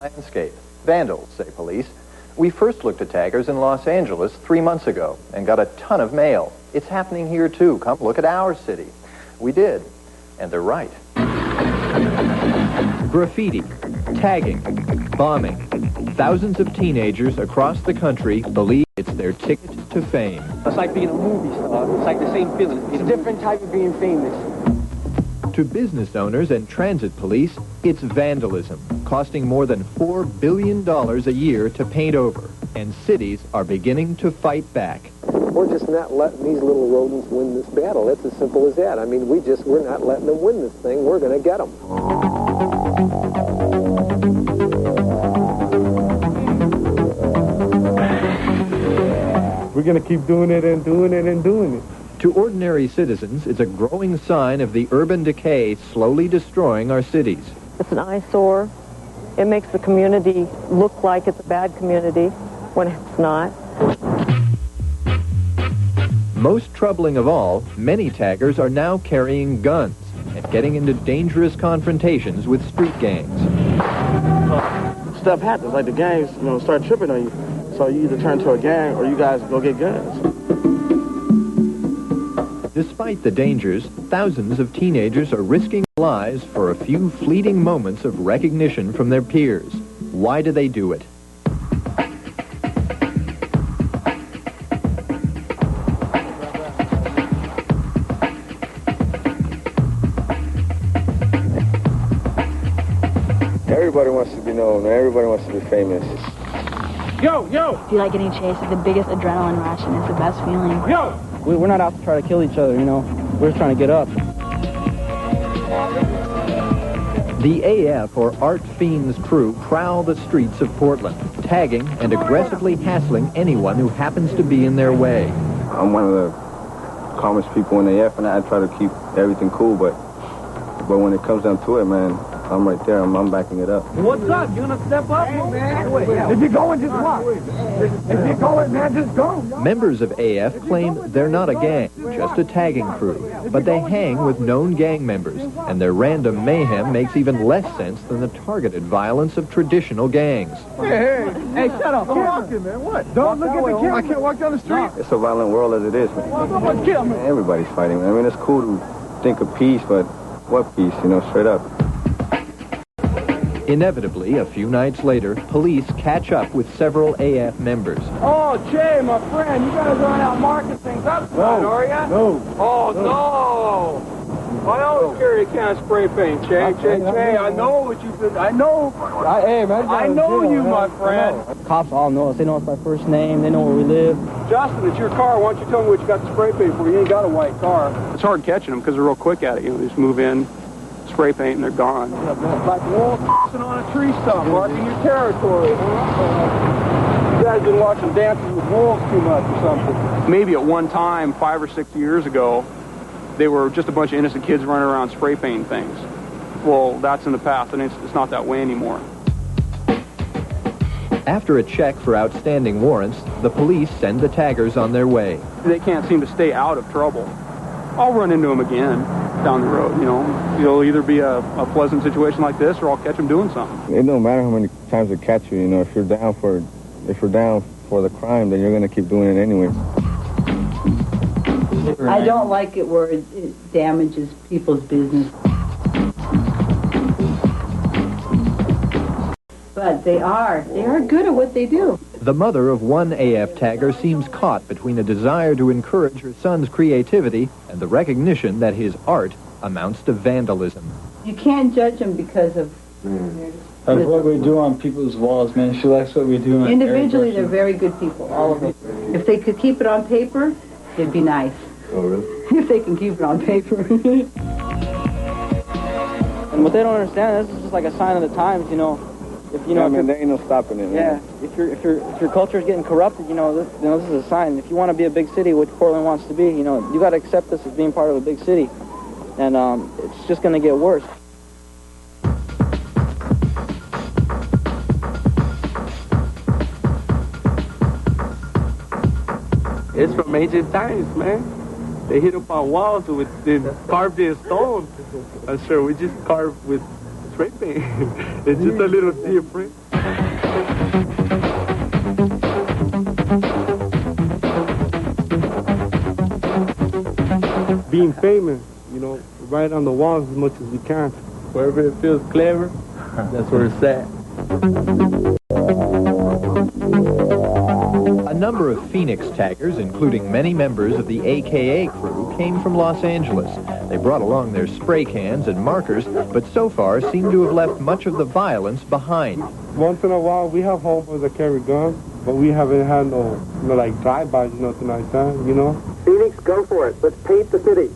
landscape. Vandals, say police. We first looked at taggers in Los Angeles 3 months ago and got a ton of mail. It's happening here too. Come look at our city. We did, and they're right. Graffiti, tagging, bombing. Thousands of teenagers across the country believe it's their ticket to fame. It's like being a movie star. It's like the same feeling. It's a different type of being famous. To business owners and transit police, it's vandalism, costing more than $4 billion a year to paint over, and cities are beginning to fight back. We're just not letting these little rodents win this battle. It's as simple as that. I mean, we're not letting them win this thing. We're going to get them. We're going to keep doing it and doing it and doing it. To ordinary citizens, it's a growing sign of the urban decay slowly destroying our cities. It's an eyesore. It makes the community look like it's a bad community when it's not. Most troubling of all, many taggers are now carrying guns and getting into dangerous confrontations with street gangs. Stuff happens, like the gangs, start tripping on you. So you either turn to a gang or you guys go get guns. Despite the dangers, thousands of teenagers are risking their lives for a few fleeting moments of recognition from their peers. Why do they do it? Everybody wants to be known. Everybody wants to be famous. Yo! Do you like getting chased? It's the biggest adrenaline rush, and it's the best feeling. Yo! We're not out to try to kill each other, We're just trying to get up. The AF, or Art Fiend's crew, prowl the streets of Portland, tagging and aggressively hassling anyone who happens to be in their way. I'm one of the calmest people in the AF, and I try to keep everything cool, but when it comes down to it, man, I'm right there. I'm backing it up. What's up? You gonna step up? Hey, man. If you're going, just walk. If you're going, man, just go. Members of AF claim they're not a gang, just a tagging crew. But they hang with known gang members, and their random mayhem makes even less sense than the targeted violence of traditional gangs. Hey, shut up. I'm walking, man. What? Don't look at the camera. I can't walk down the street. It's a violent world as it is, man. Everybody's fighting, man. I mean, it's cool to think of peace, but what peace, straight up. Inevitably, a few nights later, police catch up with several AF members. Oh, Jay, my friend, you guys aren't out marking things outside, are ya? No. Oh, no. I always carry a can of spray paint, Jay. I know what you've been... I know you, my friend. Cops all know us. They know us by first name. They know where we live. Justin, it's your car. Why don't you tell me what you got the spray paint for? You ain't got a white car. It's hard catching them because they're real quick at it. They just move in, spray paint, and they're gone. Like wolves on a tree stump, marking your territory. You guys been watching Dances with Wolves too much or something. Maybe at one time, 5 or 6 years ago, they were just a bunch of innocent kids running around spray painting things. Well, that's in the past, and it's not that way anymore. After a check for outstanding warrants, the police send the taggers on their way. They can't seem to stay out of trouble. I'll run into them again down the road, It'll either be a pleasant situation like this, or I'll catch them doing something. It don't matter how many times they catch you, if you're down for the crime, then you're going to keep doing it anyway. I don't like it where it damages people's business. But they are good at what they do. The mother of one AF tagger seems caught between a desire to encourage her son's creativity and the recognition that his art amounts to vandalism. You can't judge them because of... That's what we do on people's walls, man. She likes what we do. Individually, they're very good people, all of them. If they could keep it on paper, it'd be nice. Oh, really? If they can keep it on paper. And what they don't understand, this is just like a sign of the times, If there ain't no stopping it. Yeah, if your culture is getting corrupted, this is a sign. If you want to be a big city, which Portland wants to be, you got to accept this as being part of a big city, and it's just going to get worse. It's from ancient times, man. They hit up our walls with carved in stone. I'm sure we just carved with spray paint. It's just a little different. Being famous, you know, write on the walls as much as we can. Wherever it feels clever, that's where it's at. A number of Pheonix taggers, including many members of the AKA crew, came from Los Angeles. They brought along their spray cans and markers, but so far seem to have left much of the violence behind. Once in a while, we have homeboys that carry guns, but we haven't had no like drive-bys, nothing like that, you know? Pheonix, go for it. Let's paint the city.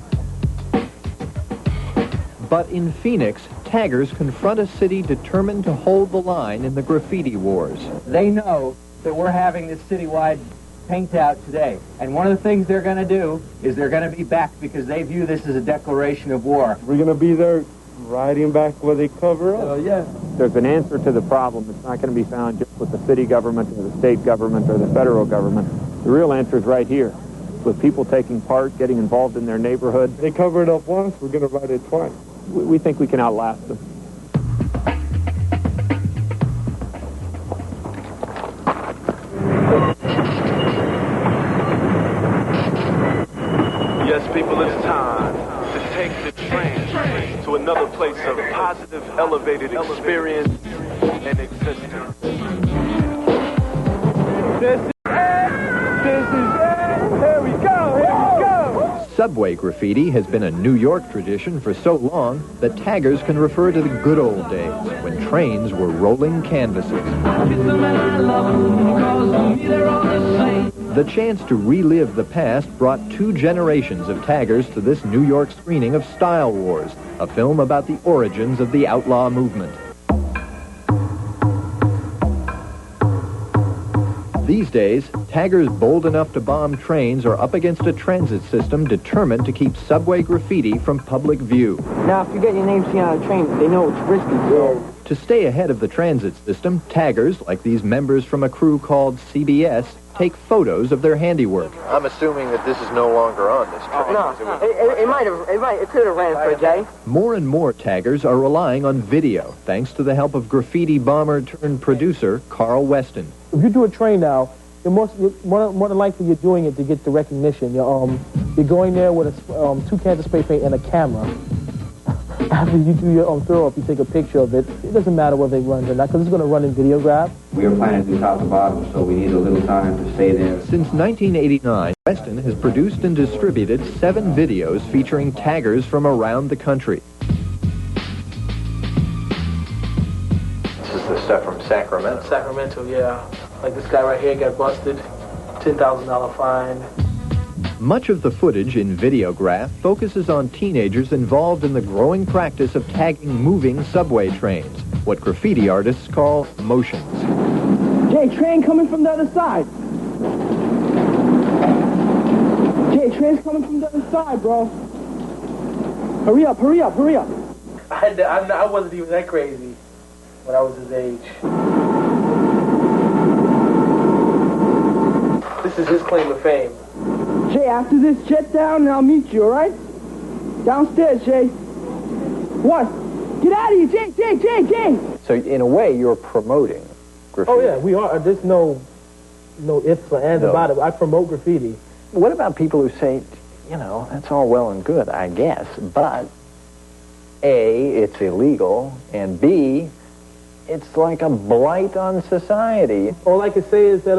But in Pheonix, taggers confront a city determined to hold the line in the graffiti wars. They know that we're having this citywide paint out today. And one of the things they're going to do is they're going to be back because they view this as a declaration of war. We're going to be there riding back where they cover up. Yeah. There's an answer to the problem. It's not going to be found just with the city government or the state government or the federal government. The real answer is right here, with people taking part, getting involved in their neighborhood. They cover it up once, we're going to ride it twice. We think we can outlast them. Yes, people, it's time to take the train to another place of positive, elevated experience and existence. This is it! This is it! Here we go! Here we go! Subway graffiti has been a New York tradition for so long that taggers can refer to the good old days when trains were rolling canvases. The chance to relive the past brought 2 generations of taggers to this New York screening of Style Wars, a film about the origins of the outlaw movement. These days, taggers bold enough to bomb trains are up against a transit system determined to keep subway graffiti from public view. Now, if you get your name seen on a train, they know it's risky, so... To stay ahead of the transit system, taggers, like these members from a crew called CBS, take photos of their handiwork. I'm assuming that this is no longer on this train. It could have ran for a day. More and more taggers are relying on video, thanks to the help of graffiti bomber turned producer Carl Weston. If you do a train now, more than likely you're doing it to get the recognition. You're going there with 2 cans of spray paint and a camera. After you do your throw up, you take a picture of it. It doesn't matter whether it runs or not, because it's going to run in Videograph. We are planning to do top to bottom, so we need a little time to stay there. Since 1989, Weston has produced and distributed 7 videos featuring taggers from around the country. This is the stuff from Sacramento. Sacramento, yeah. Like this guy right here got busted, $10,000 fine. Much of the footage in Videograph focuses on teenagers involved in the growing practice of tagging moving subway trains, what graffiti artists call motions. Jay, train coming from the other side. Jay, train's coming from the other side, bro. Hurry up, hurry up, hurry up. I wasn't even that crazy when I was his age. This is his claim to fame. Jay, after this, jet down and I'll meet you, all right? Downstairs, Jay. What? Get out of here, Jay! So in a way, you're promoting graffiti. Oh, yeah, we are. There's no ifs or ands about it. I promote graffiti. What about people who say, you know, that's all well and good, I guess, but A, it's illegal, and B, it's like a blight on society. All I can say is that,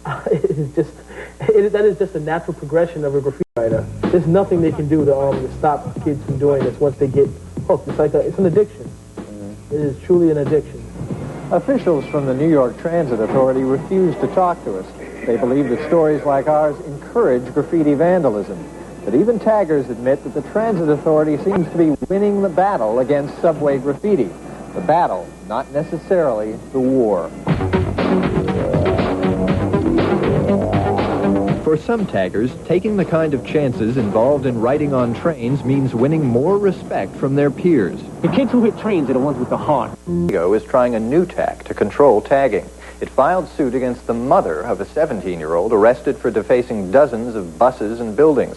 that is just a natural progression of a graffiti writer. There's nothing they can do to stop kids from doing this once they get hooked. It's an addiction. It is truly an addiction. Officials from the New York Transit Authority refuse to talk to us. They believe that stories like ours encourage graffiti vandalism. But even taggers admit that the Transit Authority seems to be winning the battle against subway graffiti. The battle, not necessarily the war. For some taggers, taking the kind of chances involved in riding on trains means winning more respect from their peers. The kids who hit trains are the ones with the heart. Chicago is trying a new tack to control tagging. It filed suit against the mother of a 17-year-old arrested for defacing dozens of buses and buildings.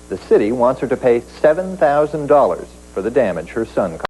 The city wants her to pay $7,000 for the damage her son caused.